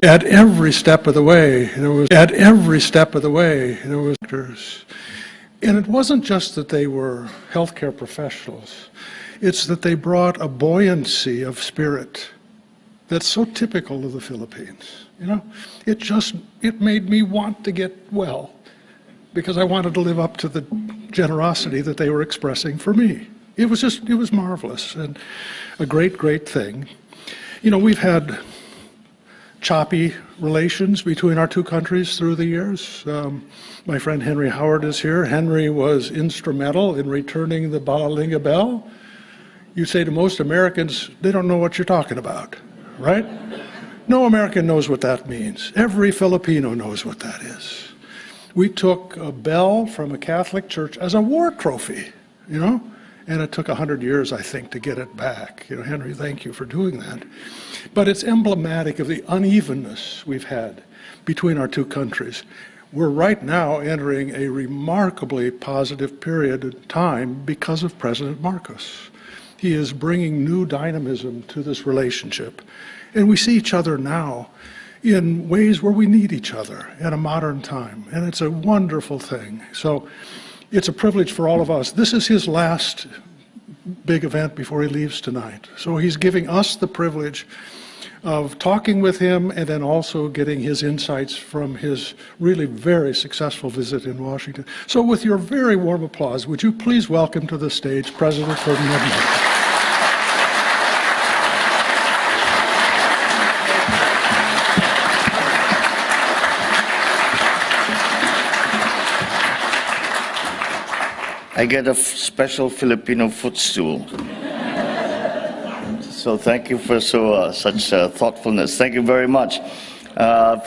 At every step of the way, there was doctors. And it wasn't just that they were healthcare professionals. It's that they brought a buoyancy of spirit that's so typical of the Philippines. You know, it made me want to get well because I wanted to live up to the generosity that they were expressing for me. It was marvelous and a great, great thing. You know, we've had choppy relations between our two countries through the years. My friend Henry Howard is here. Henry was instrumental in returning the Balalinga Bell. You say to most Americans, they don't know what you're talking about, right? No American knows what that means. Every Filipino knows what that is. We took a bell from a Catholic church as a war trophy, you know? And it took 100 years, I think, to get it back. You know, Henry, thank you for doing that. But it's emblematic of the unevenness we've had between our two countries. We're right now entering a remarkably positive period of time because of President Marcos. He is bringing new dynamism to this relationship. And we see each other now in ways where we need each other at a modern time. And it's a wonderful thing. So it's a privilege for all of us. This is his last big event before he leaves tonight. So he's giving us the privilege of talking with him and then also getting his insights from his really very successful visit in Washington. So with your very warm applause, would you please welcome to the stage President Ferdinand Marcos. I get a special Filipino footstool. So thank you for such thoughtfulness. Thank you very much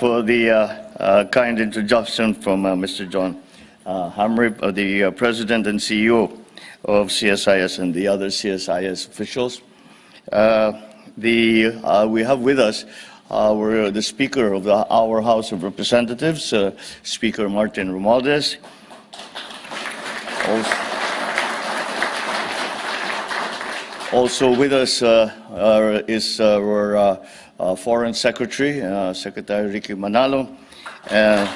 for the kind introduction from Mr. John Hamre, the President and CEO of CSIS and the other CSIS officials. We have with us the Speaker of our House of Representatives, Speaker Martin Romualdez. Also with us is our Foreign Secretary, Secretary Ricky Manalo, and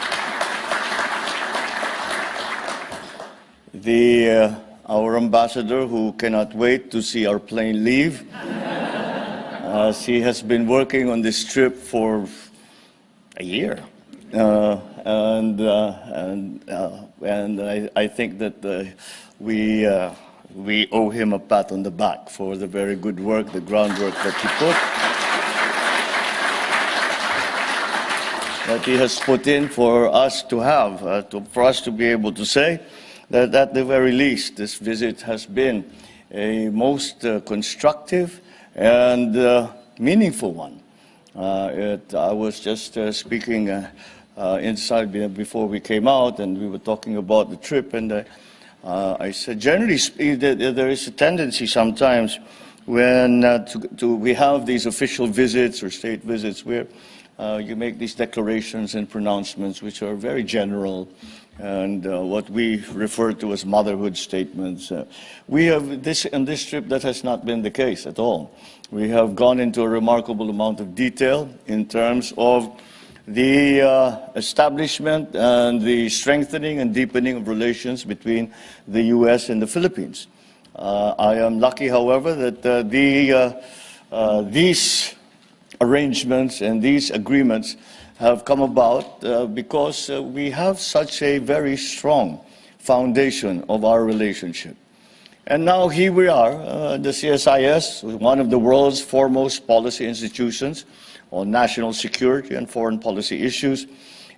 our ambassador who cannot wait to see our plane leave. She has been working on this trip for a year. And I think that we owe him a pat on the back for the very good work, the groundwork that he has put in for us to have, for us to be able to say that at the very least this visit has been a most constructive and meaningful one. I was just speaking inside before we came out, and we were talking about the trip, and I said, generally speaking, there is a tendency sometimes when we have these official visits or state visits where you make these declarations and pronouncements which are very general and what we refer to as motherhood statements. We have this on this trip that has not been the case at all. We have gone into a remarkable amount of detail in terms of the establishment and the strengthening and deepening of relations between the U.S. and the Philippines. I am lucky, however, that these arrangements and these agreements have come about because we have such a very strong foundation of our relationship. And now here we are, the CSIS, one of the world's foremost policy institutions on national security and foreign policy issues,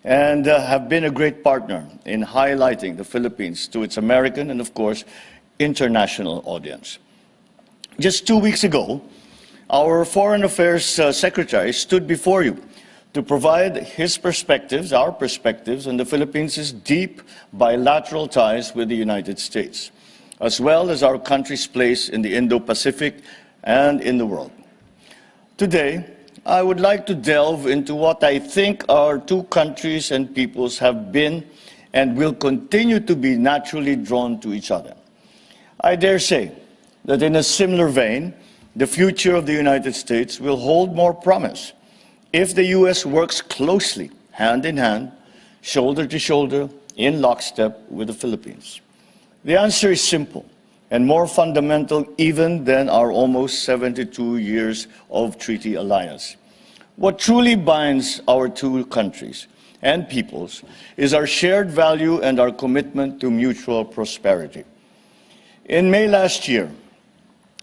and have been a great partner in highlighting the Philippines to its American and, of course, international audience. Just 2 weeks ago, our Foreign Affairs Secretary stood before you to provide his perspectives, our perspectives, on the Philippines' deep bilateral ties with the United States, as well as our country's place in the Indo-Pacific and in the world. Today, I would like to delve into what I think our two countries and peoples have been and will continue to be naturally drawn to each other. I dare say that in a similar vein, the future of the United States will hold more promise if the U.S. works closely, hand in hand, shoulder to shoulder, in lockstep with the Philippines? The answer is simple and more fundamental even than our almost 72 years of treaty alliance. What truly binds our two countries and peoples is our shared value and our commitment to mutual prosperity. In May last year,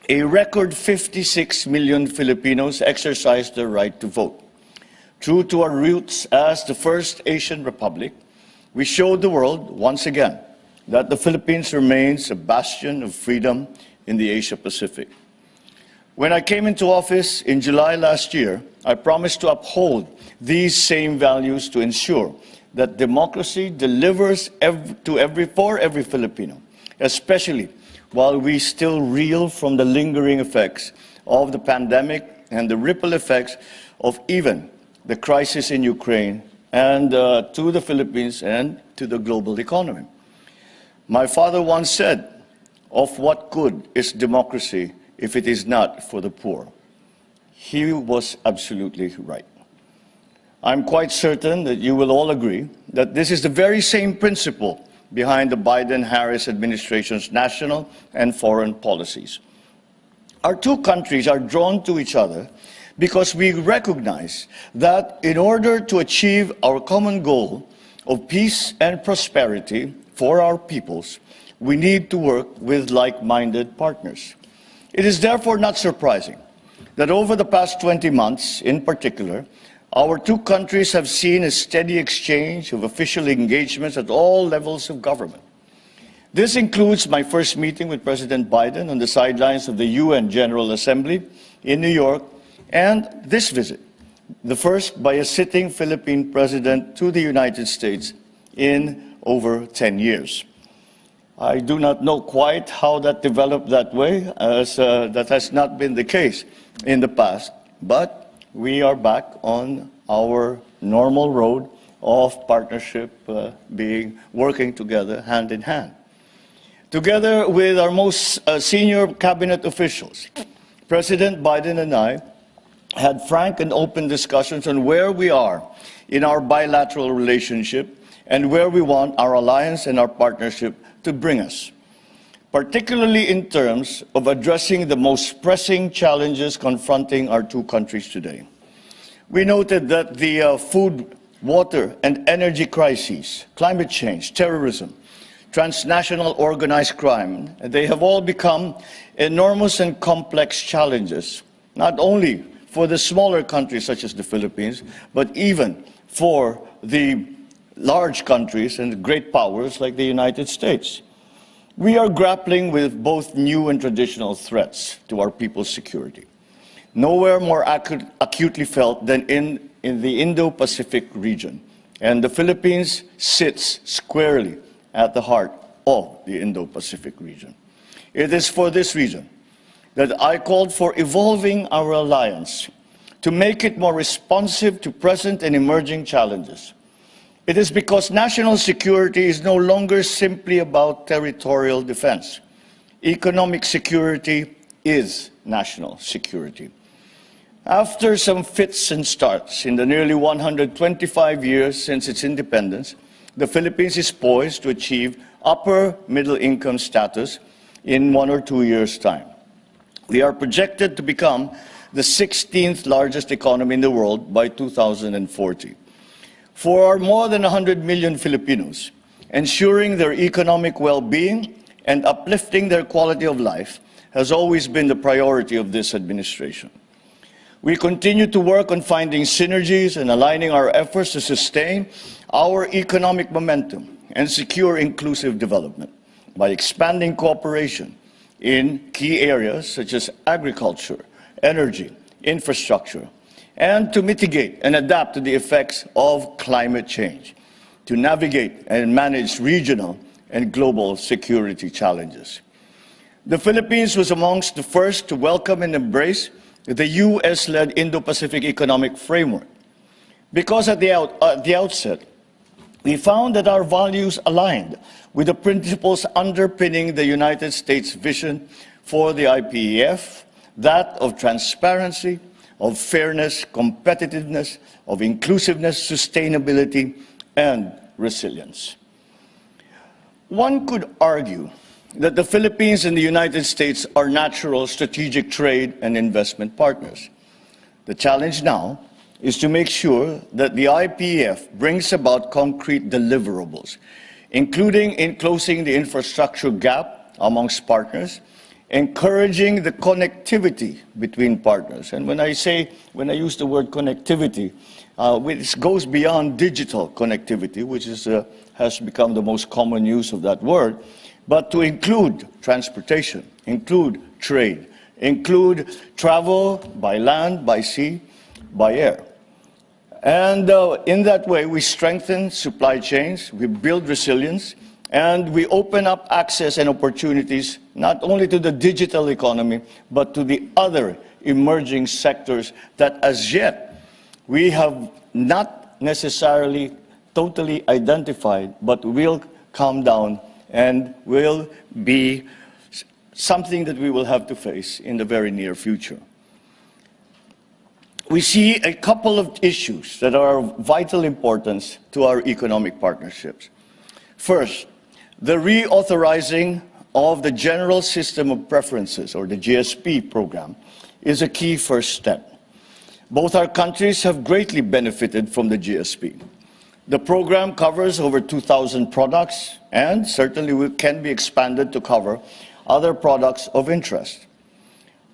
a record 56 million Filipinos exercised their right to vote. True to our roots as the first Asian republic, we showed the world once again that the Philippines remains a bastion of freedom in the Asia-Pacific. When I came into office in July last year, I promised to uphold these same values to ensure that democracy delivers for every Filipino, especially while we still reel from the lingering effects of the pandemic and the ripple effects of even the crisis in Ukraine and to the Philippines and to the global economy. My father once said, "Of what good is democracy if it is not for the poor?" He was absolutely right. I'm quite certain that you will all agree that this is the very same principle behind the Biden-Harris administration's national and foreign policies. Our two countries are drawn to each other because we recognize that in order to achieve our common goal of peace and prosperity for our peoples, we need to work with like-minded partners. It is therefore not surprising that over the past 20 months, in particular, our two countries have seen a steady exchange of official engagements at all levels of government. This includes my first meeting with President Biden on the sidelines of the UN General Assembly in New York, and this visit, the first by a sitting Philippine president to the United States in over 10 years. I do not know quite how that developed that way, as that has not been the case in the past, but we are back on our normal road of partnership, working together hand in hand. Together with our most senior cabinet officials, President Biden and I had frank and open discussions on where we are in our bilateral relationship and where we want our alliance and our partnership to bring us, particularly in terms of addressing the most pressing challenges confronting our two countries today. We noted that the food, water, and energy crises, climate change, terrorism, transnational organized crime, they have all become enormous and complex challenges, not only for the smaller countries such as the Philippines, but even for the large countries and great powers like the United States. We are grappling with both new and traditional threats to our people's security. Nowhere more acutely felt than in the Indo-Pacific region, and the Philippines sits squarely at the heart of the Indo-Pacific region. It is for this reason that I called for evolving our alliance to make it more responsive to present and emerging challenges. It is because national security is no longer simply about territorial defense. Economic security is national security. After some fits and starts in the nearly 125 years since its independence, the Philippines is poised to achieve upper middle income status in 1 or 2 years' time. We are projected to become the 16th largest economy in the world by 2040. For our more than 100 million Filipinos, ensuring their economic well-being and uplifting their quality of life has always been the priority of this administration. We continue to work on finding synergies and aligning our efforts to sustain our economic momentum and secure inclusive development by expanding cooperation in key areas such as agriculture, energy, infrastructure, and to mitigate and adapt to the effects of climate change, to navigate and manage regional and global security challenges. The Philippines was amongst the first to welcome and embrace the US-led Indo-Pacific Economic Framework, because at the outset, we found that our values aligned with the principles underpinning the United States vision for the IPEF, that of transparency, of fairness, competitiveness, of inclusiveness, sustainability, and resilience. One could argue that the Philippines and the United States are natural strategic trade and investment partners. The challenge now is to make sure that the IPEF brings about concrete deliverables, including in closing the infrastructure gap amongst partners, encouraging the connectivity between partners. And when I use the word connectivity, it goes beyond digital connectivity, which has become the most common use of that word, but to include transportation, include trade, include travel by land, by sea, by air. And in that way, we strengthen supply chains, we build resilience, and we open up access and opportunities not only to the digital economy, but to the other emerging sectors that as yet we have not necessarily totally identified, but will come down and will be something that we will have to face in the very near future. We see a couple of issues that are of vital importance to our economic partnerships. First, the reauthorizing of the General System of Preferences, or the GSP program, is a key first step. Both our countries have greatly benefited from the GSP. The program covers over 2,000 products and certainly can be expanded to cover other products of interest.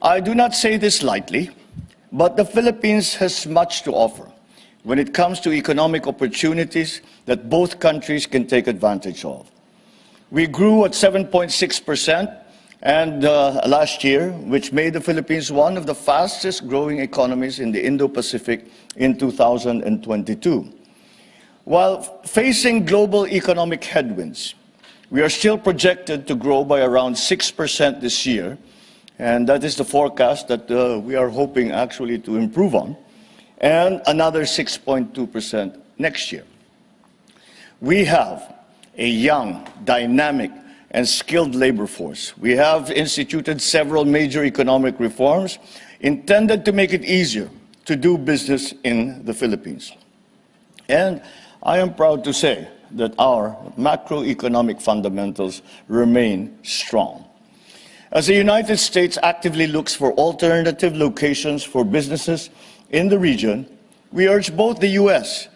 I do not say this lightly, but the Philippines has much to offer when it comes to economic opportunities that both countries can take advantage of. We grew at 7.6% last year, which made the Philippines one of the fastest growing economies in the Indo-Pacific in 2022. While facing global economic headwinds, we are still projected to grow by around 6% this year, and that is the forecast that we are hoping actually to improve on, and another 6.2% next year. We have a young, dynamic, and skilled labor force. We have instituted several major economic reforms intended to make it easier to do business in the Philippines. And I am proud to say that our macroeconomic fundamentals remain strong. As the United States actively looks for alternative locations for businesses in the region, we urge both the U.S.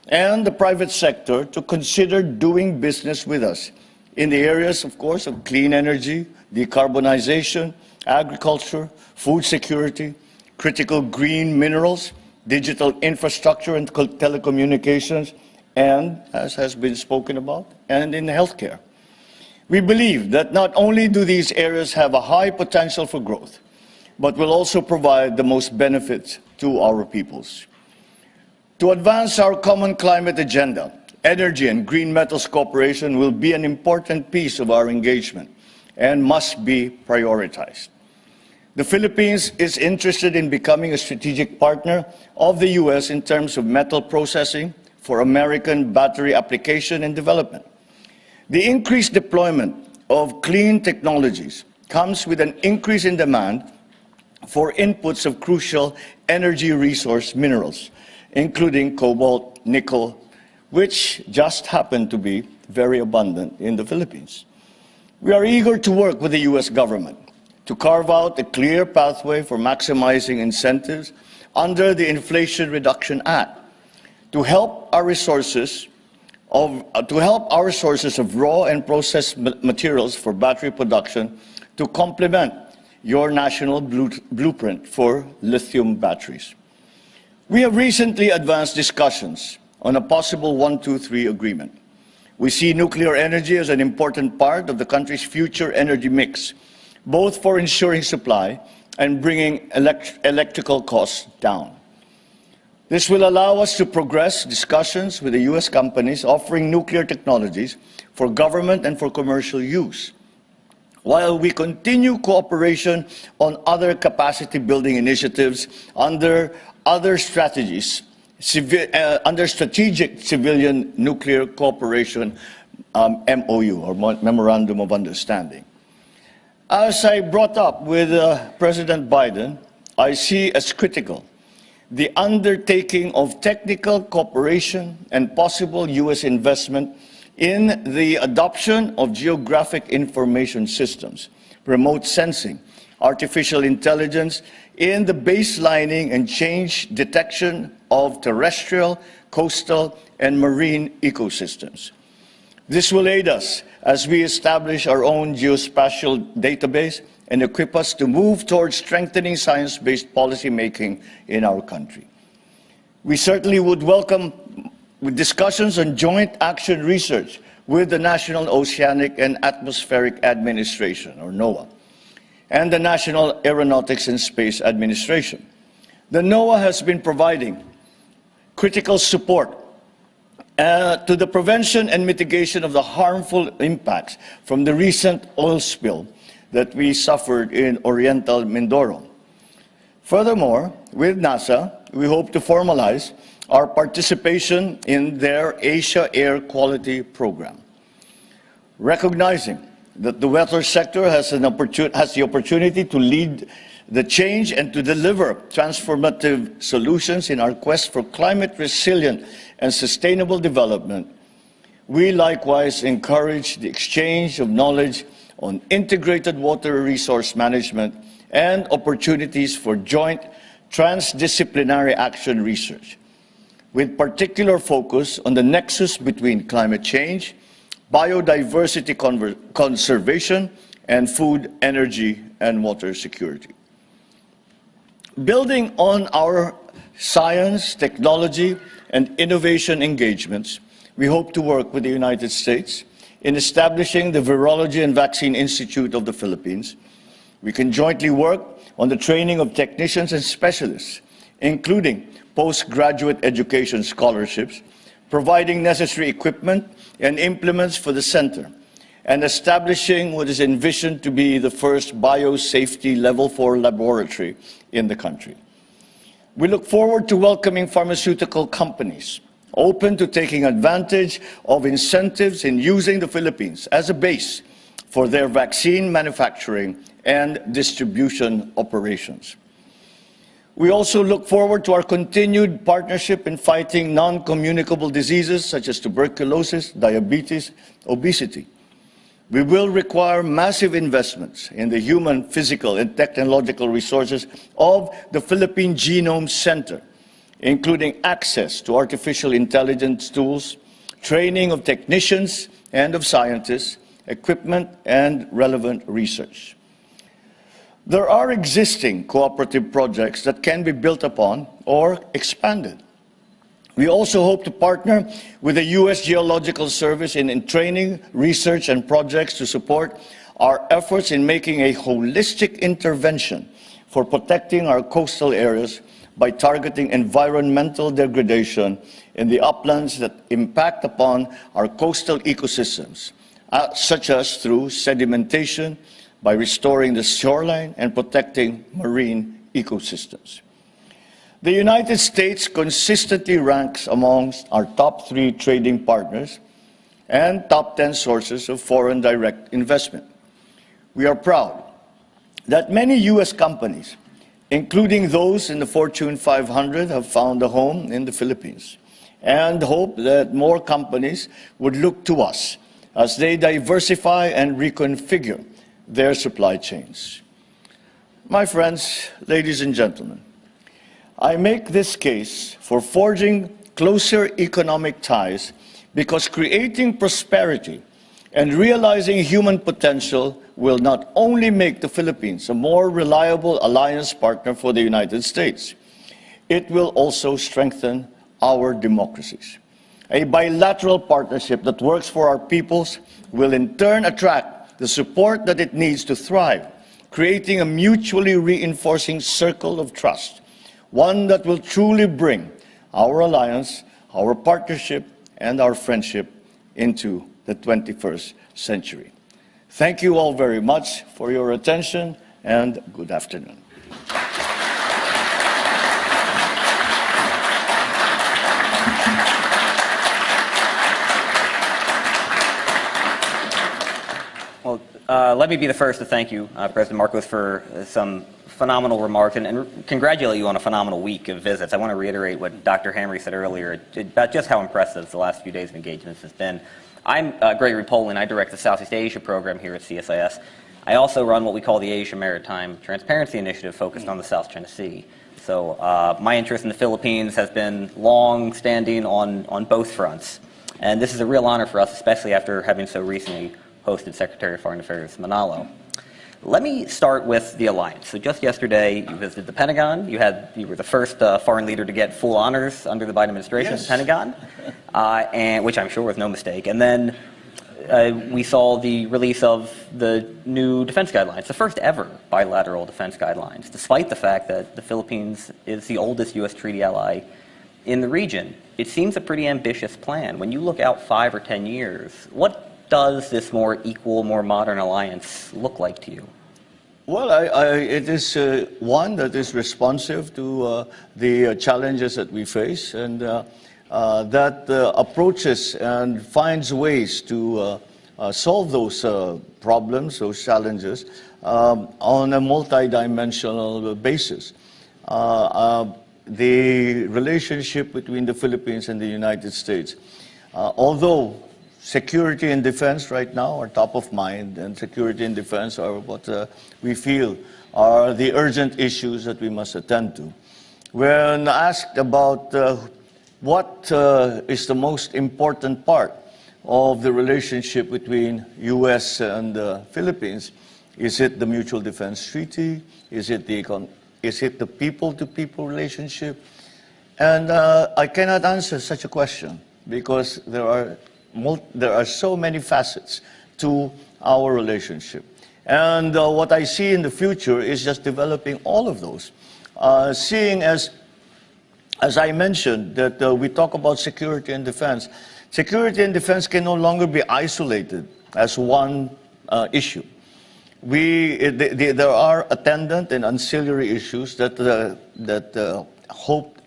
and the private sector to consider doing business with us in the areas, of course, of clean energy, decarbonization, agriculture, food security, critical green minerals, digital infrastructure and telecommunications, and, as has been spoken about, and in healthcare. We believe that not only do these areas have a high potential for growth, but will also provide the most benefits to our peoples. To advance our common climate agenda, energy and green metals cooperation will be an important piece of our engagement and must be prioritized. The Philippines is interested in becoming a strategic partner of the U.S. in terms of metal processing for American battery application and development. The increased deployment of clean technologies comes with an increase in demand for inputs of crucial energy resource minerals, including cobalt, nickel, which just happen to be very abundant in the Philippines. We are eager to work with the U.S. government to carve out a clear pathway for maximizing incentives under the Inflation Reduction Act to help our sources of raw and processed materials for battery production to complement your national blueprint for lithium batteries. We have recently advanced discussions on a possible 1-2-3 agreement. We see nuclear energy as an important part of the country's future energy mix, both for ensuring supply and bringing electrical costs down. This will allow us to progress discussions with the U.S. companies offering nuclear technologies for government and for commercial use, while we continue cooperation on other capacity building initiatives under strategic civilian nuclear cooperation MOU, or Memorandum of Understanding. As I brought up with President Biden, I see as critical the undertaking of technical cooperation and possible U.S. investment in the adoption of geographic information systems, remote sensing, artificial intelligence, in the baselining and change detection of terrestrial, coastal, and marine ecosystems. This will aid us as we establish our own geospatial database and equip us to move towards strengthening science-based policy making in our country. We certainly would welcome discussions on joint action research with the National Oceanic and Atmospheric Administration, or NOAA, and the National Aeronautics and Space Administration. The NOAA has been providing critical support to the prevention and mitigation of the harmful impacts from the recent oil spill that we suffered in Oriental Mindoro. Furthermore, with NASA, we hope to formalize our participation in their Asia Air Quality Program. Recognizing that the water sector has the opportunity to lead the change and to deliver transformative solutions in our quest for climate resilient and sustainable development, we likewise encourage the exchange of knowledge on integrated water resource management and opportunities for joint transdisciplinary action research, with particular focus on the nexus between climate change, biodiversity conservation, and food, energy, and water security. Building on our science, technology, and innovation engagements, we hope to work with the United States in establishing the Virology and Vaccine Institute of the Philippines. We can jointly work on the training of technicians and specialists, including postgraduate education scholarships, providing necessary equipment and implements for the center, and establishing what is envisioned to be the first biosafety Level 4 laboratory in the country. We look forward to welcoming pharmaceutical companies open to taking advantage of incentives in using the Philippines as a base for their vaccine manufacturing and distribution operations. We also look forward to our continued partnership in fighting non-communicable diseases such as tuberculosis, diabetes, obesity. We will require massive investments in the human, physical, and technological resources of the Philippine Genome Center, including access to artificial intelligence tools, training of technicians and of scientists, equipment, and relevant research. There are existing cooperative projects that can be built upon or expanded. We also hope to partner with the U.S. Geological Service in training, research, and projects to support our efforts in making a holistic intervention for protecting our coastal areas by targeting environmental degradation in the uplands that impact upon our coastal ecosystems, such as through sedimentation, by restoring the shoreline and protecting marine ecosystems. The United States consistently ranks amongst our top 3 trading partners and top 10 sources of foreign direct investment. We are proud that many U.S. companies, including those in the Fortune 500, have found a home in the Philippines, and hope that more companies would look to us as they diversify and reconfigure their supply chains. My friends, ladies and gentlemen, I make this case for forging closer economic ties because creating prosperity and realizing human potential will not only make the Philippines a more reliable alliance partner for the United States, it will also strengthen our democracies. A bilateral partnership that works for our peoples will in turn attract the support that it needs to thrive, creating a mutually reinforcing circle of trust, one that will truly bring our alliance, our partnership, and our friendship into the 21st century. Thank you all very much for your attention, and good afternoon. Well, let me be the first to thank you, President Marcos, for some phenomenal remarks and congratulate you on a phenomenal week of visits. I want to reiterate what Dr. Hamry said earlier about just how impressive the last few days of engagements has been. I'm Gregory Polin. I direct the Southeast Asia program here at CSIS. I also run what we call the Asia Maritime Transparency Initiative focused on the South China Sea. So my interest in the Philippines has been long-standing on both fronts. And this is a real honor for us, especially after having so recently hosted Secretary of Foreign Affairs Manalo. Let me start with the alliance. So just yesterday, you visited the Pentagon. You were the first foreign leader to get full honors under the Biden administration at the Pentagon, and which I'm sure was no mistake. And then we saw the release of the new defense guidelines, the first ever bilateral defense guidelines, despite the fact that the Philippines is the oldest U.S. treaty ally in the region. It seems a pretty ambitious plan. When you look out 5 or 10 years, what does this more equal, more modern alliance look like to you? Well, it is one that is responsive to the challenges that we face, and that approaches and finds ways to solve those problems, those challenges, on a multidimensional basis. The relationship between the Philippines and the United States, although security and defense right now are top of mind, and security and defense are what we feel are the urgent issues that we must attend to. When asked about what is the most important part of the relationship between U.S. and the Philippines, is it the Mutual Defense Treaty? Is it the people-to-people relationship? And I cannot answer such a question because there are so many facets to our relationship. And what I see in the future is just developing all of those. Seeing as I mentioned, that we talk about security and defense. Security and defense can no longer be isolated as one issue. There are attendant and ancillary issues that help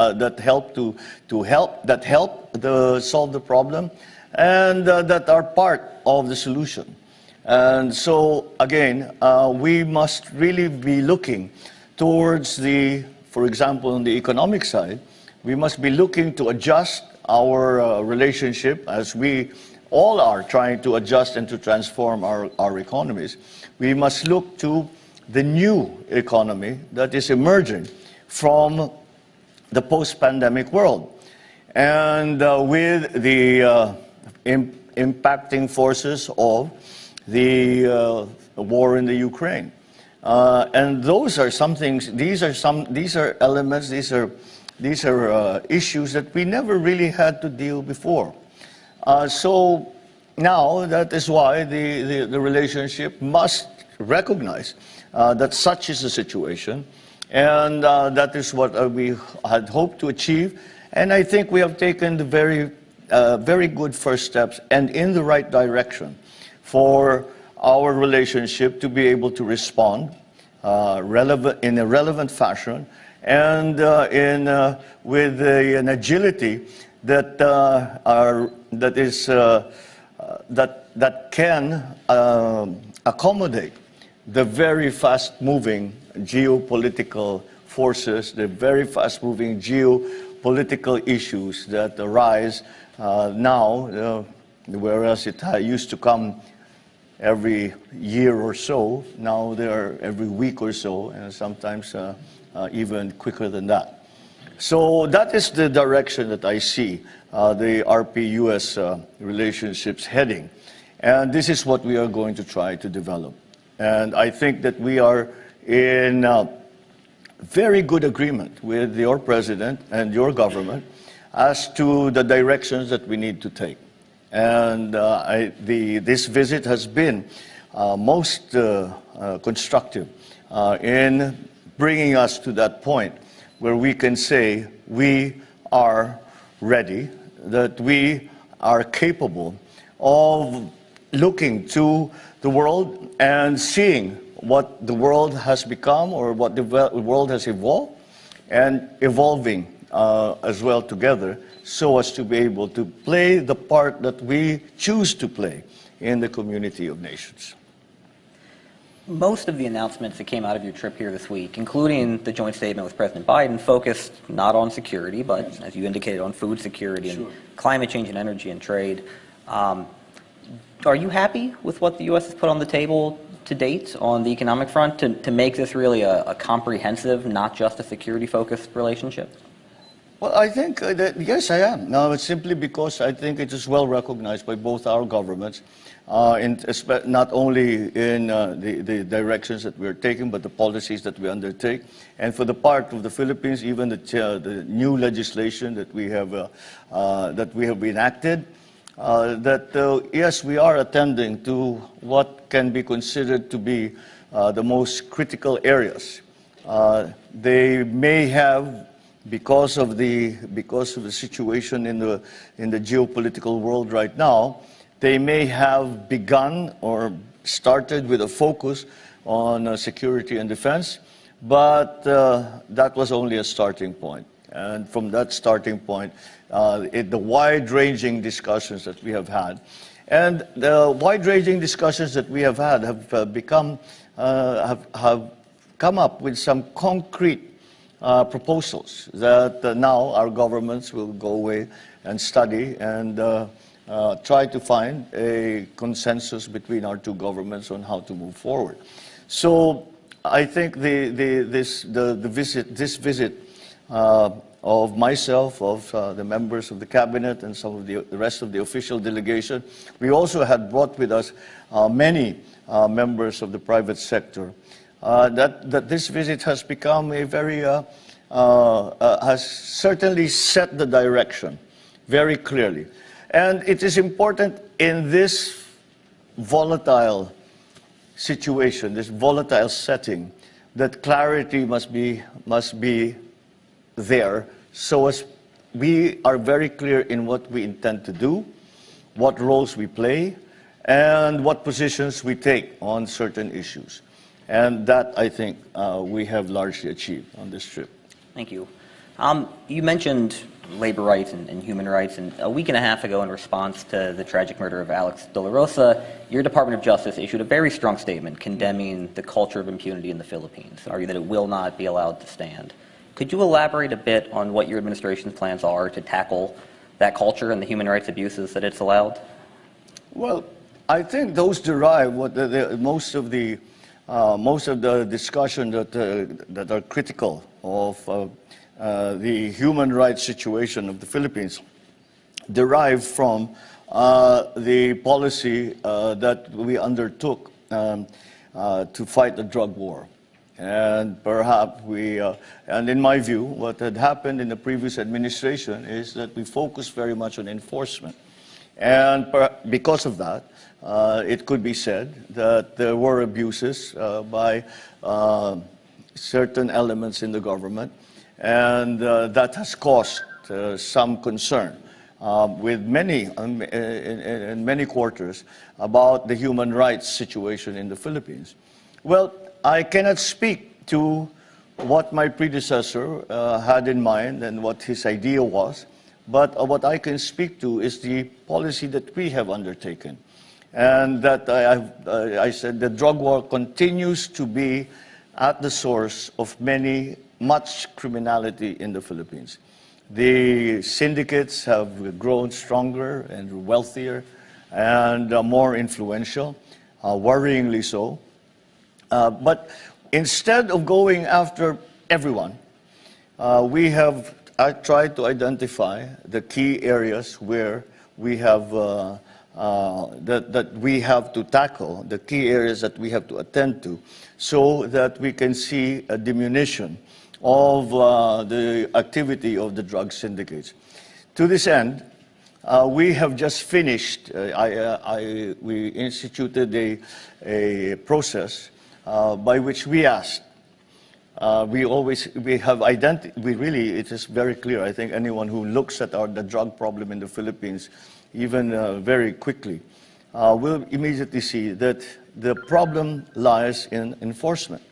solve the problem, and that are part of the solution. And so, again, we must really be looking towards for example, on the economic side, we must be looking to adjust our relationship, as we all are trying to adjust and to transform our economies. We must look to the new economy that is emerging from the post-pandemic world. And with the impacting forces of the war in the Ukraine. And those are some things, these are elements, these are issues that we never really had to deal before. So now that is why the relationship must recognize that such is the situation, and that is what we had hoped to achieve. And I think we have taken the very good first steps and in the right direction for our relationship to be able to respond in a relevant fashion, and with an agility that can accommodate the very fast-moving geopolitical forces, the very fast-moving geopolitical issues that arise now, whereas it used to come every year or so, now they are every week or so, and sometimes even quicker than that. So that is the direction that I see the RP-US relationships heading. And this is what we are going to try to develop. And I think that we are in very good agreement with your president and your government as to the directions that we need to take. And this visit has been most constructive in bringing us to that point where we can say we are ready, that we are capable of looking to the world and seeing what the world has become or what the world has evolved, and evolving as well together, so as to be able to play the part that we choose to play in the community of nations. Most of the announcements that came out of your trip here this week, including the joint statement with President Biden, focused not on security, but as you indicated, on food security and climate change and energy and trade. Are you happy with what the U.S. has put on the table to date on the economic front to make this really a comprehensive, not just a security-focused relationship? Well, I think that, yes, I am. No, it's simply because I think it is well recognized by both our governments, not only in the directions that we're taking, but the policies that we undertake. And for the part of the Philippines, even the new legislation that we have enacted, yes, we are attending to what can be considered to be the most critical areas. They may have, because of the situation in the geopolitical world right now, they may have begun or started with a focus on security and defense, but that was only a starting point. And from that starting point, the wide-ranging discussions that we have had, and the wide-ranging discussions that we have had have come up with some concrete proposals that now our governments will go away and study and try to find a consensus between our two governments on how to move forward. So I think this visit of myself, of the members of the cabinet, and some of the rest of the official delegation, we also had brought with us many members of the private sector. That this visit has become a very has certainly set the direction very clearly. And it is important in this volatile situation, this volatile setting, that clarity must be there, so as we are very clear in what we intend to do, what roles we play, and what positions we take on certain issues. And that, I think, we have largely achieved on this trip. Thank you. You mentioned labor rights and human rights, and a week and a half ago, in response to the tragic murder of Alex De La Rosa, your Department of Justice issued a very strong statement condemning the culture of impunity in the Philippines, arguing that it will not be allowed to stand. Could you elaborate a bit on what your administration's plans are to tackle that culture and the human rights abuses that it's allowed? Well, I think those derive most of the discussion that are critical of the human rights situation of the Philippines derive from the policy that we undertook to fight the drug war. And perhaps and in my view, what had happened in the previous administration is that we focused very much on enforcement. And because of that, it could be said that there were abuses by certain elements in the government, and that has caused some concern with many, in many quarters, about the human rights situation in the Philippines. Well, I cannot speak to what my predecessor had in mind and what his idea was, but what I can speak to is the policy that we have undertaken. And that I said the drug war continues to be at the source of much criminality in the Philippines. The syndicates have grown stronger and wealthier and more influential, worryingly so. But instead of going after everyone, we have tried to identify the key areas where we have that we have to tackle, the key areas that we have to attend to, so that we can see a diminution of the activity of the drug syndicates. To this end, we have just finished, we instituted a process by which we asked, it is very clear, I think anyone who looks at the drug problem in the Philippines, even very quickly, will immediately see that the problem lies in enforcement.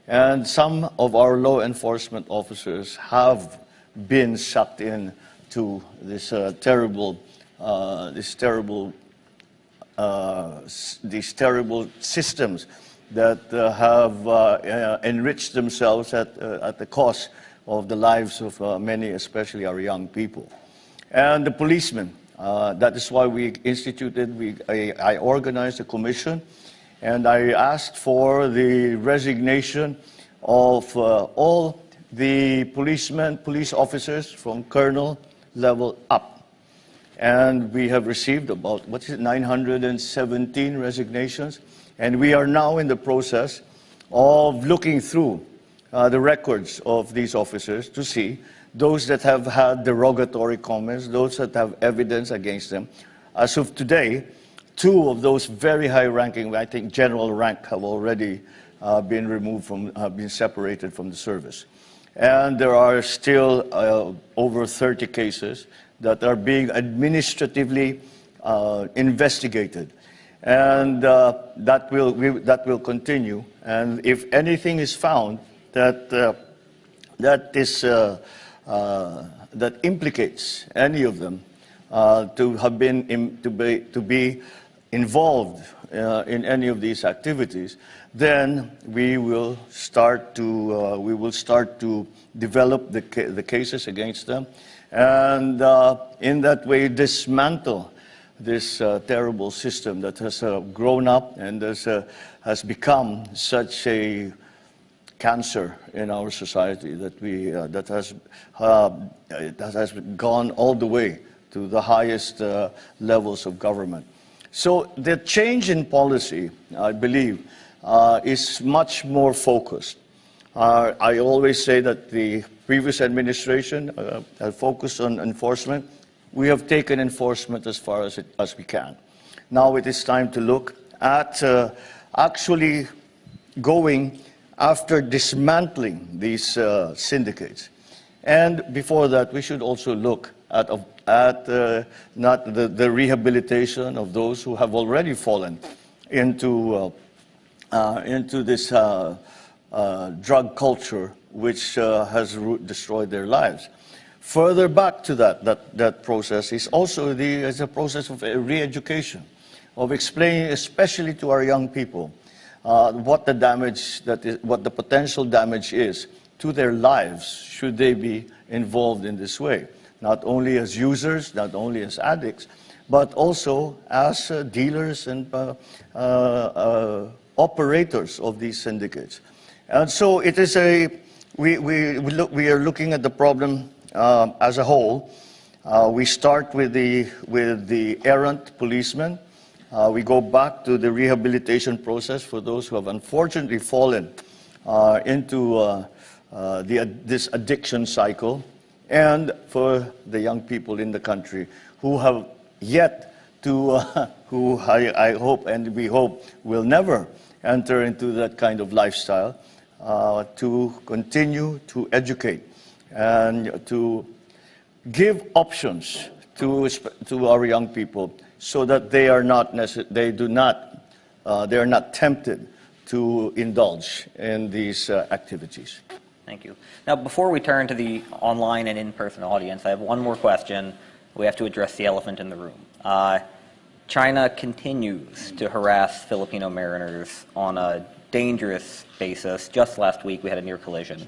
And some of our law enforcement officers have been sucked in to these terrible systems that have enriched themselves at the cost of the lives of many, especially our young people. And the policemen, that is why we instituted, I organized a commission, and I asked for the resignation of all the policemen, police officers from colonel level up. And we have received about, 917 resignations. And we are now in the process of looking through the records of these officers to see those that have had derogatory comments, those that have evidence against them. As of today, 2 of those very high-ranking, I think general rank, have already been removed from, been separated from the service. And there are still over 30 cases that are being administratively investigated. And that will continue. And if anything is found that implicates any of them to be involved in any of these activities, then we will start to develop the cases against them, and in that way dismantle this terrible system that has grown up and has become such a cancer in our society that has gone all the way to the highest levels of government. So the change in policy, I believe, is much more focused. I always say that the previous administration focused on enforcement. We have taken enforcement as far as we can. Now it is time to look at actually going after dismantling these syndicates. And before that, we should also look at not the rehabilitation of those who have already fallen into this drug culture, which has destroyed their lives. Further back to that process is also a process of re-education, of explaining, especially to our young people, what the potential damage is to their lives should they be involved in this way, not only as users, not only as addicts, but also as dealers and operators of these syndicates. And so it is we are looking at the problem as a whole. We start with the errant policemen. We go back to the rehabilitation process for those who have unfortunately fallen into this addiction cycle, and for the young people in the country who have yet to, who I hope and we hope will never enter into that kind of lifestyle, to continue to educate and to give options to our young people, so that they are not tempted to indulge in these activities. Thank you. Now, before we turn to the online and in-person audience, I have one more question. We have to address the elephant in the room. China continues to harass Filipino mariners on a dangerous basis. Just last week, we had a near collision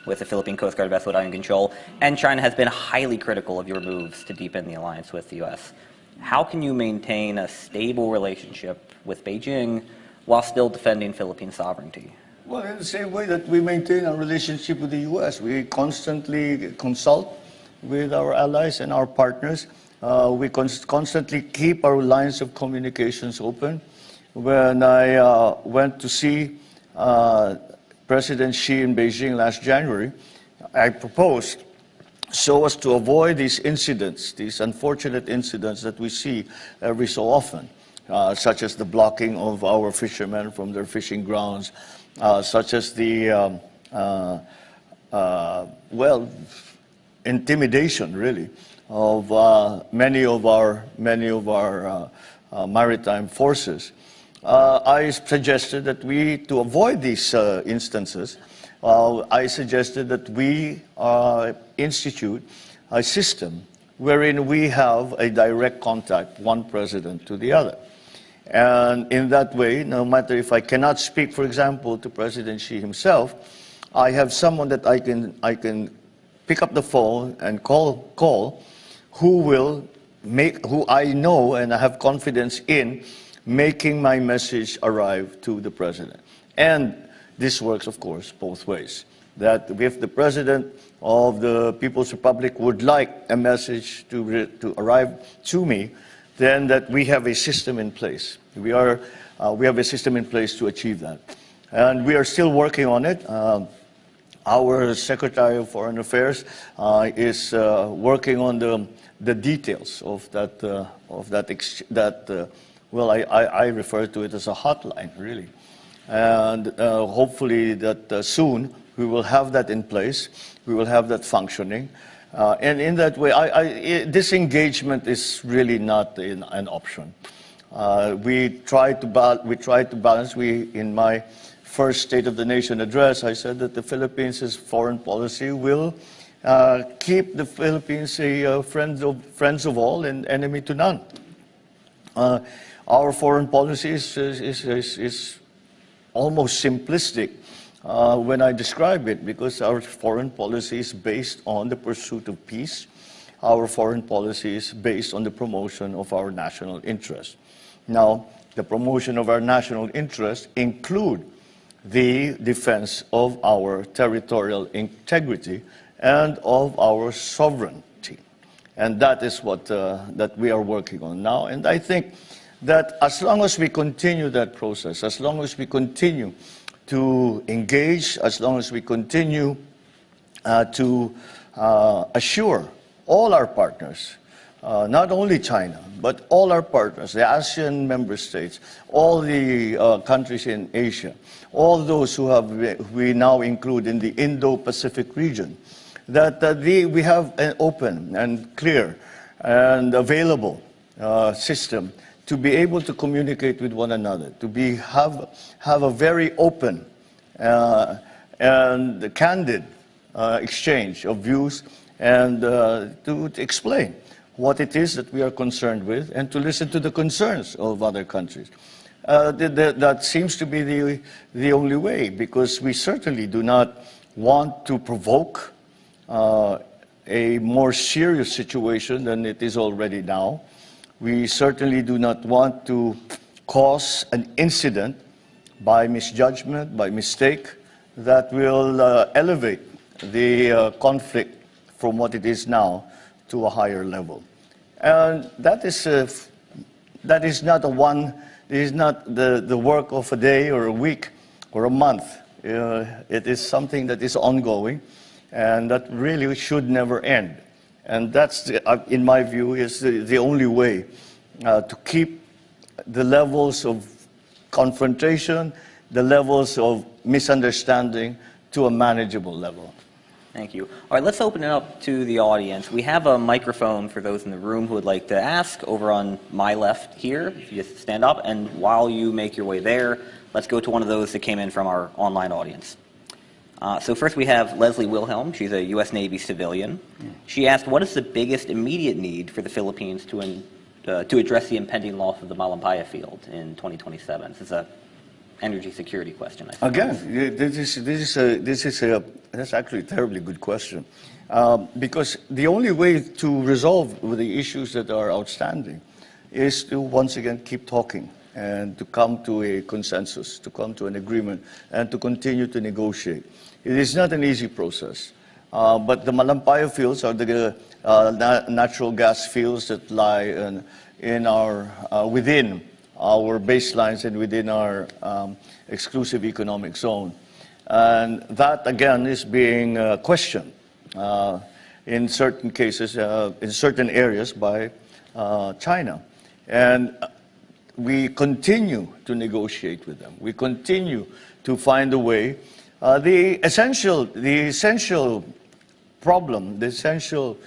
with the Philippine Coast Guard vessel at control, and China has been highly critical of your moves to deepen the alliance with the U.S. How can you maintain a stable relationship with Beijing while still defending Philippine sovereignty? Well, in the same way that we maintain our relationship with the U.S., we constantly consult with our allies and our partners. We constantly keep our lines of communications open. When I went to see President Xi in Beijing last January, I proposed, so as to avoid these incidents, these unfortunate incidents that we see every so often, such as the blocking of our fishermen from their fishing grounds, such as the, intimidation, really, of many of our maritime forces. I suggested that to avoid these instances, I suggested that we institute a system wherein we have a direct contact, one president to the other. And in that way, no matter if I cannot speak, for example, to President Xi himself, I have someone that I can pick up the phone and call who I know and I have confidence in making my message arrive to the President. And this works, of course, both ways. That if the President of the People's Republic would like a message to arrive to me, then that we have a system in place. We have a system in place to achieve that. And we are still working on it. Our Secretary of Foreign Affairs is working on the details of that. Well, I refer to it as a hotline, really. And hopefully that soon we will have that in place. We will have that functioning. And in that way, this engagement is really not an option. We try to balance. In my first State of the Nation address, I said that the Philippines' foreign policy will keep the Philippines a friends of all and enemy to none. Our foreign policy is almost simplistic when I describe it, because our foreign policy is based on the pursuit of peace. Our foreign policy is based on the promotion of our national interest. Now, the promotion of our national interest include the defense of our territorial integrity and of our sovereignty. And that is what that we are working on now. And I think that as long as we continue that process, as long as we continue to engage, as long as we continue to assure all our partners, not only China, but all our partners, the ASEAN member states, all the countries in Asia, all those we now include in the Indo-Pacific region, that we have an open and clear and available system to be able to communicate with one another, to have a very open and candid exchange of views, and to explain what it is that we are concerned with, and to listen to the concerns of other countries. That seems to be the only way, because we certainly do not want to provoke a more serious situation than it is already now. We certainly do not want to cause an incident by misjudgment, by mistake, that will elevate the conflict from what it is now to a higher level. And that is not the work of a day or a week or a month. It is something that is ongoing and that really should never end. And that's, in my view, is the only way to keep the levels of confrontation, the levels of misunderstanding to a manageable level. Thank you. All right, let's open it up to the audience. We have a microphone for those in the room who would like to ask over on my left here. If you just stand up, and while you make your way there, let's go to one of those that came in from our online audience. So first we have Leslie Wilhelm. She's a U.S. Navy civilian. She asked, what is the biggest immediate need for the Philippines to address the impending loss of the Malampaya field in 2027? This is an energy security question, I suppose. Again, that's actually a terribly good question. Because the only way to resolve the issues that are outstanding is to once again keep talking and to come to a consensus, to come to an agreement, and to continue to negotiate. It is not an easy process, but the Malampaya fields are the natural gas fields that lie within our baselines and within our exclusive economic zone. And that, again, is being questioned in certain cases, in certain areas by China. And we continue to negotiate with them. We continue to find a way. The essential problem, the essential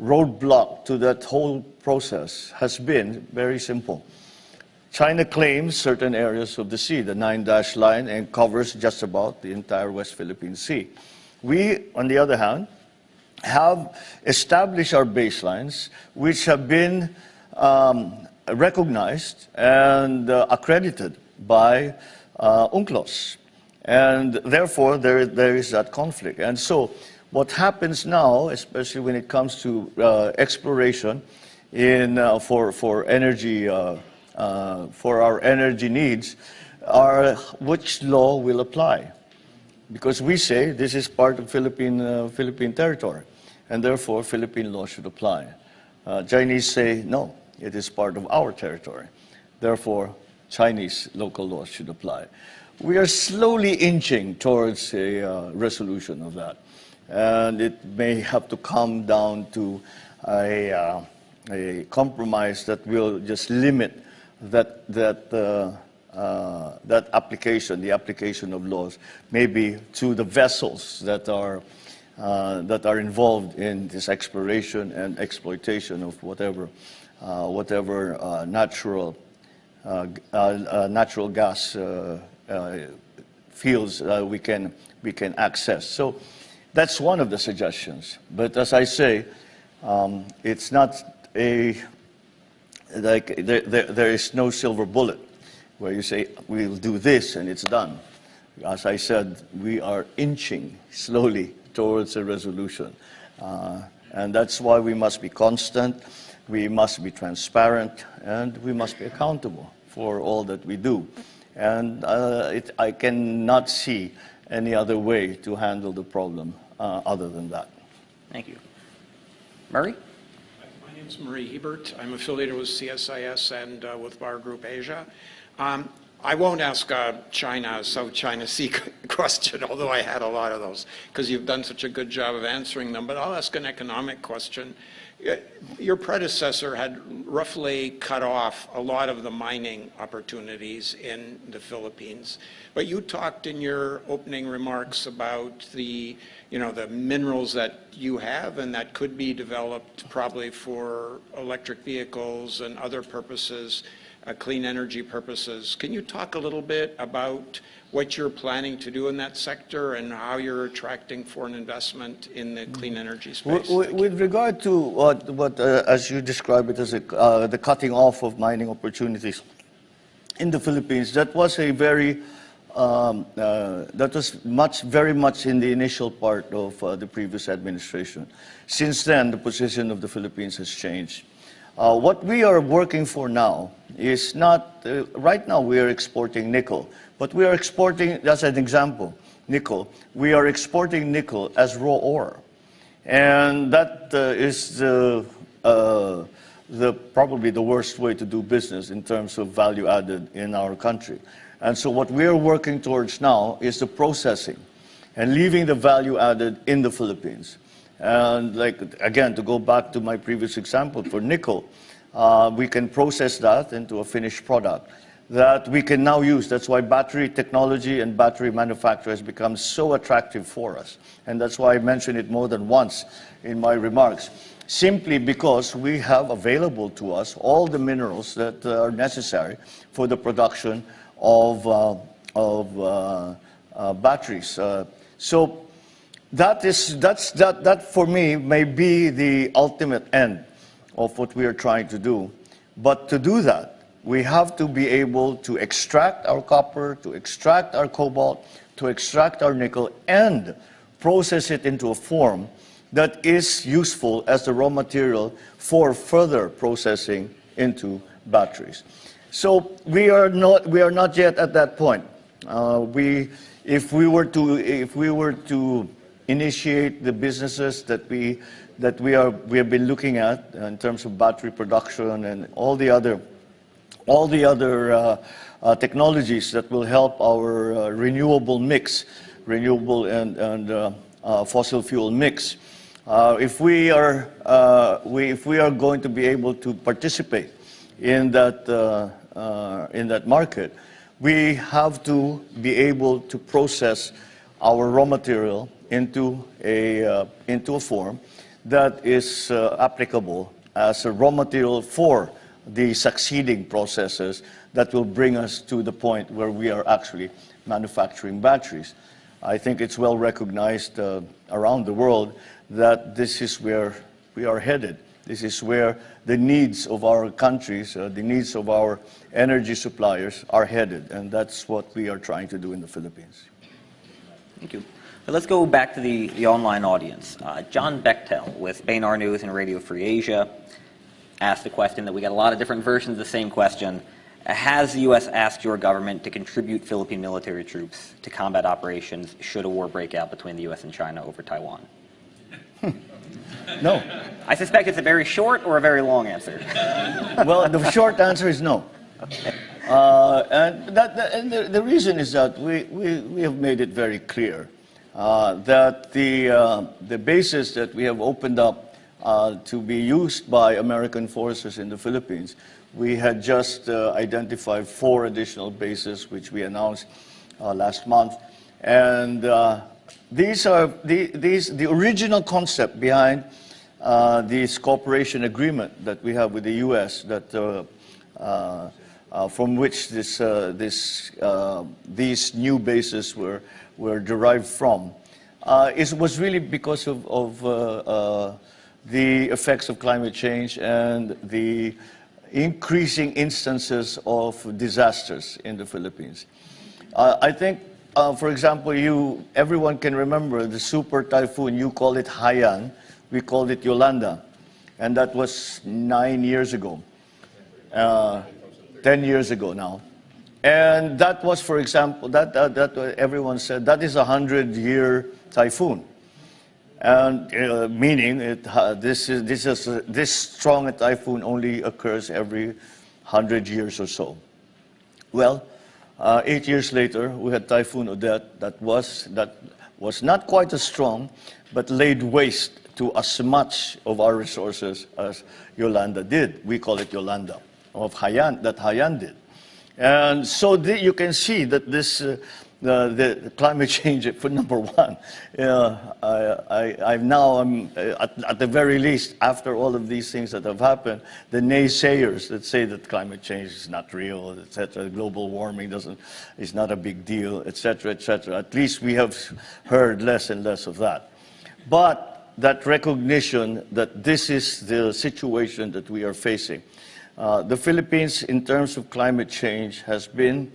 roadblock to that whole process has been very simple. China claims certain areas of the sea, the 9-dash line, and covers just about the entire West Philippine Sea. We, on the other hand, have established our baselines, which have been recognized and accredited by UNCLOS. And therefore, there is that conflict. And so what happens now, especially when it comes to exploration for energy, for our energy needs, are which law will apply. Because we say this is part of Philippine territory, and therefore Philippine law should apply. Chinese say, no, it is part of our territory. Therefore, Chinese local laws should apply. We are slowly inching towards a resolution of that. And it may have to come down to a compromise that will just limit that application, the application of laws, maybe to the vessels that are involved in this exploration and exploitation of whatever natural gas fields we can access. So that's one of the suggestions. But as I say, it's not like there is no silver bullet where you say we'll do this and it's done. As I said, we are inching slowly towards a resolution, and that's why we must be constant, we must be transparent, and we must be accountable for all that we do. And I cannot see any other way to handle the problem other than that. Thank you. Murray? My name is Murray Hebert. I'm affiliated with CSIS and with Bar Group Asia. I won't ask South China Sea question, although I had a lot of those, because you've done such a good job of answering them. But I'll ask an economic question. Your predecessor had roughly cut off a lot of the mining opportunities in the Philippines. But you talked in your opening remarks about the minerals that you have and that could be developed probably for electric vehicles and other purposes, clean energy purposes. Can you talk a little bit about what you're planning to do in that sector and how you're attracting foreign investment in the clean energy space? With regard to what as you describe it as the cutting off of mining opportunities in the Philippines, that was a very that was very much in the initial part of the previous administration. Since then, the position of the Philippines has changed. What we are working for now is not, right now we are exporting nickel, but we are exporting, as an example, nickel. We are exporting nickel as raw ore. And that is probably the worst way to do business in terms of value added in our country. And so what we are working towards now is the processing and leaving the value added in the Philippines. And again, to go back to my previous example for nickel, we can process that into a finished product that we can now use. That's why battery technology and battery manufacture has become so attractive for us. And that's why I mentioned it more than once in my remarks. Simply because we have available to us all the minerals that are necessary for the production of batteries. So that for me may be the ultimate end of what we are trying to do. But to do that, we have to be able to extract our copper, to extract our cobalt, to extract our nickel, and process it into a form that is useful as the raw material for further processing into batteries. So we are not yet at that point. If we were to initiate the businesses that we have been looking at in terms of battery production and all the other technologies that will help our renewable and fossil fuel mix. If we are going to be able to participate in that market, we have to be able to process our raw material into a form that is applicable as a raw material for the succeeding processes that will bring us to the point where we are actually manufacturing batteries. I think it's well recognized around the world that this is where we are headed This is where the needs of our countries, the needs of our energy suppliers are headed, and that's what we are trying to do in the Philippines. Thank you. So let's go back to the online audience. John Bechtel with Beinar News and Radio Free Asia asked a question that we got a lot of different versions of the same question. Has the U.S. asked your government to contribute Philippine military troops to combat operations should a war break out between the U.S. and China over Taiwan? No. I suspect it's a very short or a very long answer. Well, the short answer is no. Okay. And the reason is that we have made it very clear that the bases that we have opened up to be used by American forces in the Philippines, we had just identified 4 additional bases, which we announced last month. And these are the original concept behind this cooperation agreement that we have with the U.S. that from which these new bases were derived from. It was really because of the effects of climate change and the increasing instances of disasters in the Philippines. I think, for example, everyone can remember the super typhoon. You call it Haiyan, we called it Yolanda, and that was 9 years ago, 10 years ago now. And that was, for example, that everyone said that is a 100-year typhoon, and meaning this strong a typhoon only occurs every 100 years or so. Well, 8 years later, we had Typhoon Odette that was not quite as strong, but laid waste to as much of our resources as Yolanda did. We call it Yolanda, of Haiyan, that Haiyan did. And so you can see that this, the climate change, for number one, I'm at the very least, after all of these things that have happened, the naysayers that say that climate change is not real, etc., global warming is not a big deal, etc., etc. At least we have heard less and less of that. But that recognition that this is the situation that we are facing. The Philippines, in terms of climate change, has been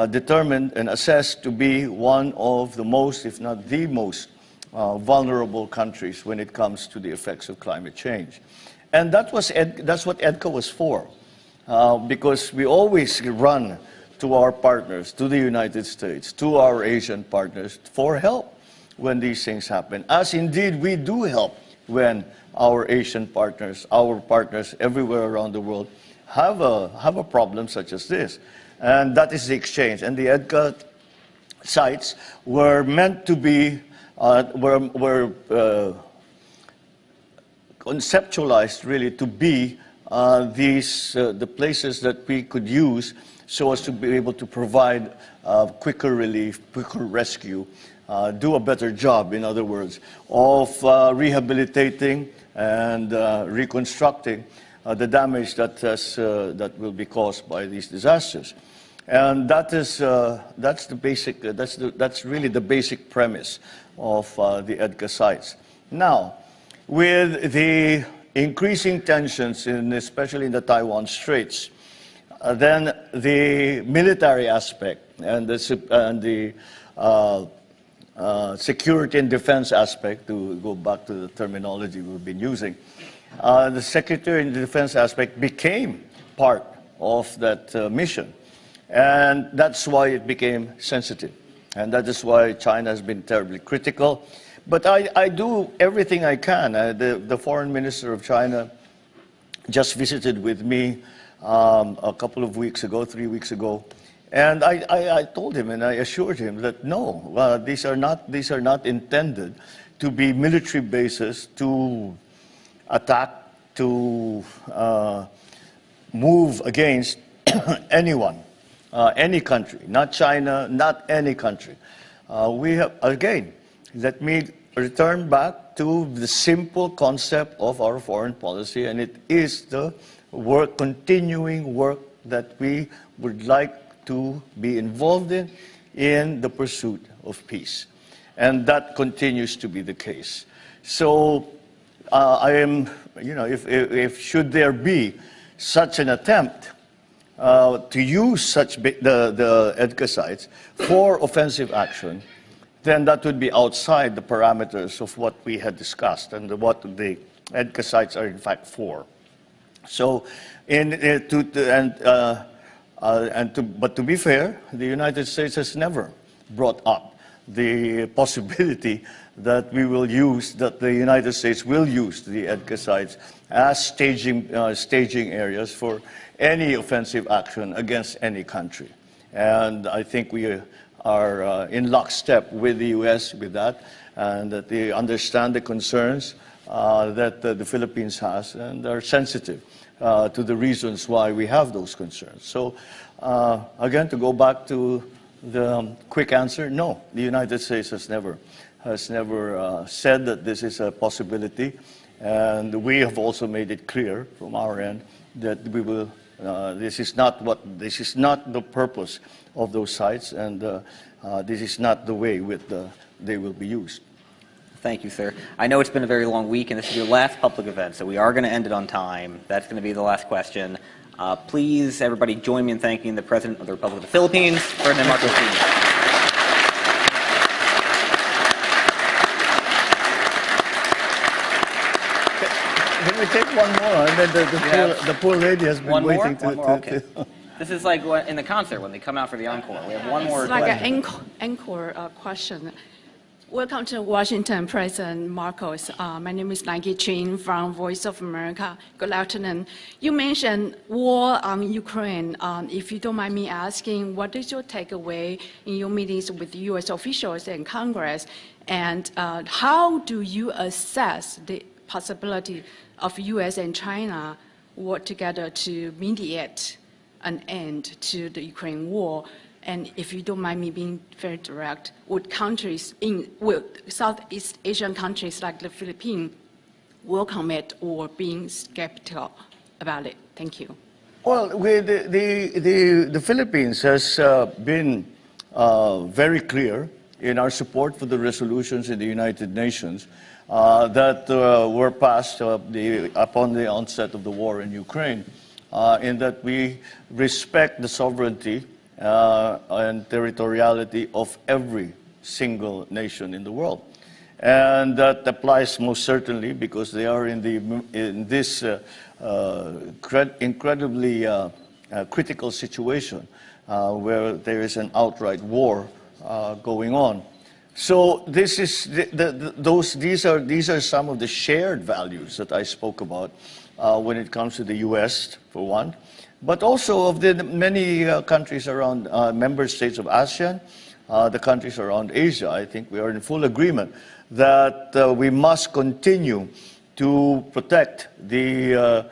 determined and assessed to be one of the most, if not the most, vulnerable countries when it comes to the effects of climate change. And that's what EDCA was for, because we always run to our partners, to the United States, to our Asian partners for help when these things happen, as indeed we do help when our Asian partners, our partners everywhere around the world have a problem such as this. And that is the exchange. And the EDCA sites were meant to be, conceptualized really to be the places that we could use so as to be able to provide quicker relief, quicker rescue, do a better job, in other words, of rehabilitating and reconstructing the damage that will be caused by these disasters. And that's really the basic premise of the EDCA sites. Now, with the increasing tensions, especially in the Taiwan Straits, then the military aspect and the security and defense aspect, to go back to the terminology we've been using, the security and defense aspect became part of that mission. And that's why it became sensitive. And that is why China has been terribly critical. But I do everything I can. The foreign minister of China just visited with me a couple of weeks ago, 3 weeks ago. And I told him and I assured him that no, these are not intended to be military bases to attack, to move against anyone, any country, not China, not any country. We have, again, let me return back to the simple concept of our foreign policy, and it is the continuing work that we would like to be involved in the pursuit of peace. And that continues to be the case. So I am, if should there be such an attempt to use the EDCA sites for offensive action, then that would be outside the parameters of what we had discussed and what the EDCA sites are in fact for. So, but to be fair, the United States has never brought up the possibility that the United States will use the EDCA sites as staging areas for any offensive action against any country. And I think we are in lockstep with the U.S. with that, and that they understand the concerns that the Philippines has and are sensitive to the reasons why we have those concerns. So again, to go back to the quick answer, no, the United States has never said that this is a possibility, and we have also made it clear from our end that we will. This is not the purpose of those sites, and this is not the way they will be used. Thank you, sir. I know it's been a very long week, and this is your last public event, so we are going to end it on time. That's going to be the last question. Please, everybody, join me in thanking the President of the Republic of the Philippines, Ferdinand Marcos Sr. Can we take one more? And then the poor lady has been waiting to... Okay. This is like in the concert when they come out for the encore. We have one more. It's like an encore question. Welcome to Washington, President Marcos. My name is Nike Chin from Voice of America. Good afternoon. You mentioned war on Ukraine. If you don't mind me asking, what is your takeaway in your meetings with U.S. officials and Congress? And how do you assess the possibility of U.S. and China work together to mediate an end to the Ukraine war? And if you don't mind me being very direct, would Southeast Asian countries like the Philippines welcome it or being skeptical about it? Thank you. Well, the Philippines has been very clear in our support for the resolutions in the United Nations that were passed upon the onset of the war in Ukraine, in that we respect the sovereignty and territoriality of every single nation in the world. And that applies most certainly because they are in this incredibly critical situation where there is an outright war going on. So this is these are some of the shared values that I spoke about when it comes to the U.S. for one, but also of the many countries around member states of ASEAN, the countries around Asia. I think we are in full agreement that we must continue to protect the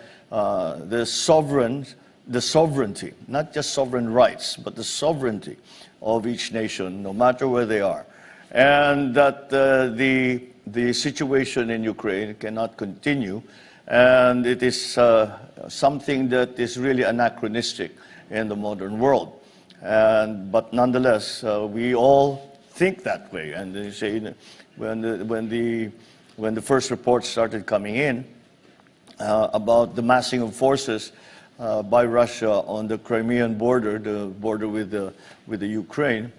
sovereignty, not just sovereign rights, but the sovereignty of each nation, no matter where they are, and that the situation in Ukraine cannot continue. And it is something that is really anachronistic in the modern world. But nonetheless, we all think that way. And they say when the first reports started coming in about the massing of forces by Russia on the Crimean border, the border with the Ukraine,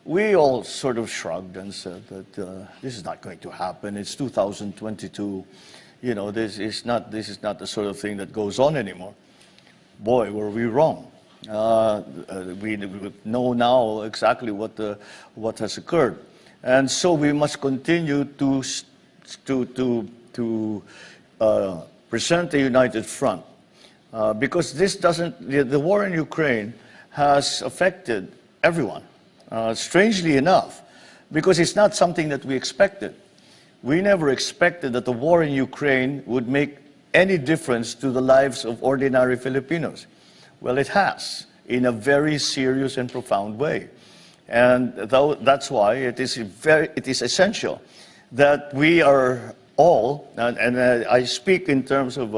we all sort of shrugged and said that this is not going to happen. It's 2022. You know, this is not the sort of thing that goes on anymore. Boy, were we wrong. We know now exactly what has occurred, and so we must continue to present a united front, because the war in Ukraine has affected everyone. Strangely enough, because it's not something that we expected. We never expected that the war in Ukraine would make any difference to the lives of ordinary Filipinos. Well, it has, in a very serious and profound way. And that's why it is essential that we are all, and I speak in terms of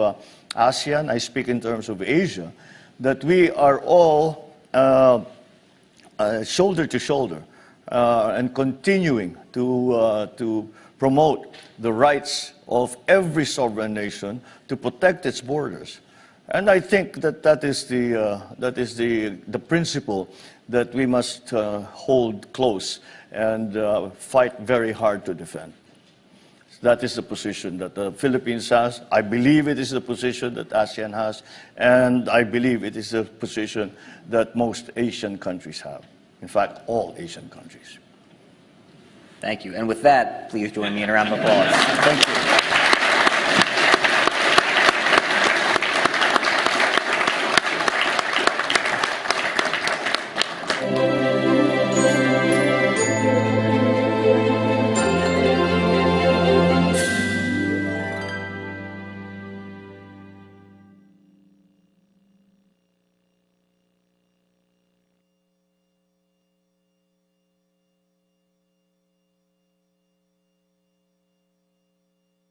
ASEAN, I speak in terms of Asia, that we are all shoulder to shoulder and continuing to promote the rights of every sovereign nation to protect its borders. And I think that is the principle that we must hold close and fight very hard to defend. That is the position that the Philippines has. I believe it is the position that ASEAN has, and I believe it is the position that most Asian countries have. In fact, all Asian countries. Thank you. And with that, please join me in a round of applause. Thank you.